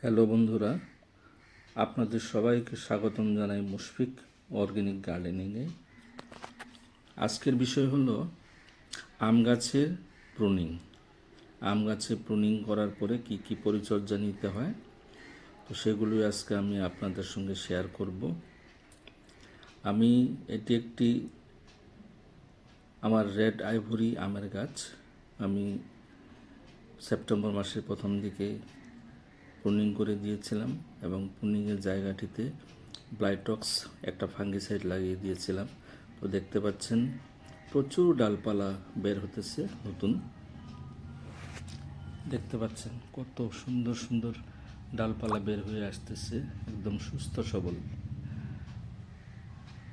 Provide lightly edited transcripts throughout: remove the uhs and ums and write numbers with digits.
Hello বন্ধুরা, আপনাদের সবাইকে স্বাগতম জানাই মুশফিক অর্গানিক গার্ডেনিংয়ে। আজকের বিষয় হলো আম গাছের প্রুনিং। আম গাছে প্রুনিং করার পরে কি কি পরিচর্যা নিতে হয়, তো সেগুলোই আজকে আমি আপনাদের সঙ্গে শেয়ার করব। এটি একটি আমার রেড আইভরি আমের গাছ। আমি সেপ্টেম্বর মাসের প্রথম দিকে প্রুনিং করে দিয়েছিলাম এবং প্রুনিংয়ের জায়গাটিতে ব্লাইটক্স একটা ফাঙ্গিসাইড লাগিয়ে দিয়েছিলাম। তো দেখতে পাচ্ছেন প্রচুর ডালপালা বের হতেছে নতুন। দেখতে পাচ্ছেন কত সুন্দর সুন্দর ডালপালা বের হয়ে আসতেছে, একদম সুস্থ সবল।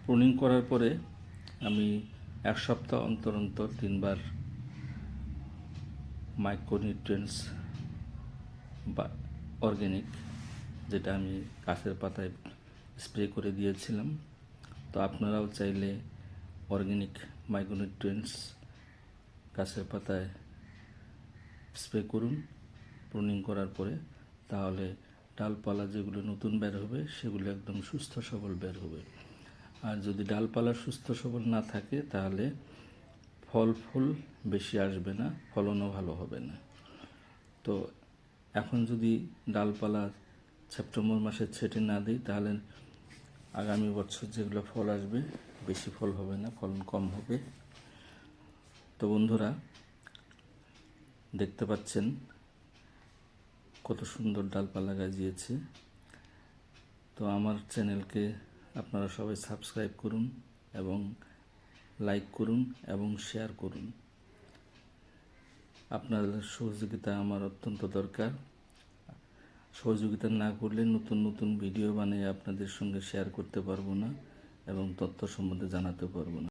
প্রুনিং করার পরে আমি এক সপ্তাহ অন্তর অন্তর 3বার মাইক্রোনিউট্রিয়েন্টস বা অর্গ্যানিক, যেটা আমি গাছের পাতায় স্প্রে করে দিয়েছিলাম। তো আপনারাও চাইলে অর্গ্যানিক মাইক্রোনিউট্রিয়েন্টস গাছের পাতায় স্প্রে করুন প্রুনিং করার পরে, তাহলে ডালপালা যেগুলো নতুন বের হবে সেগুলো একদম সুস্থ সবল বের হবে। আর যদি ডালপালা সুস্থ সবল না থাকে তাহলে ফুল বেশি আসবে না, ফলনও ভালো হবে না। তো এখন যদি ডালপালা সেপ্টেম্বর মাসে ছেটে না দিই তাহলে আগামী বছর যেগুলো ফল আসবে বেশি ফল হবে না, ফলন কম হবে। তো বন্ধুরা, দেখতে পাচ্ছেন কত সুন্দর ডালপালা গজিয়েছে। তো আমার চ্যানেলকে আপনারা সবাই সাবস্ক্রাইব করুন এবং লাইক করুন এবং শেয়ার করুন। আপনাদের সহযোগিতা আমার অত্যন্ত দরকার। সহযোগিতা না করলে নতুন নতুন ভিডিও বানিয়ে আপনাদের সঙ্গে শেয়ার করতে পারবো না এবং তথ্য সম্বন্ধে জানাতে পারবো না।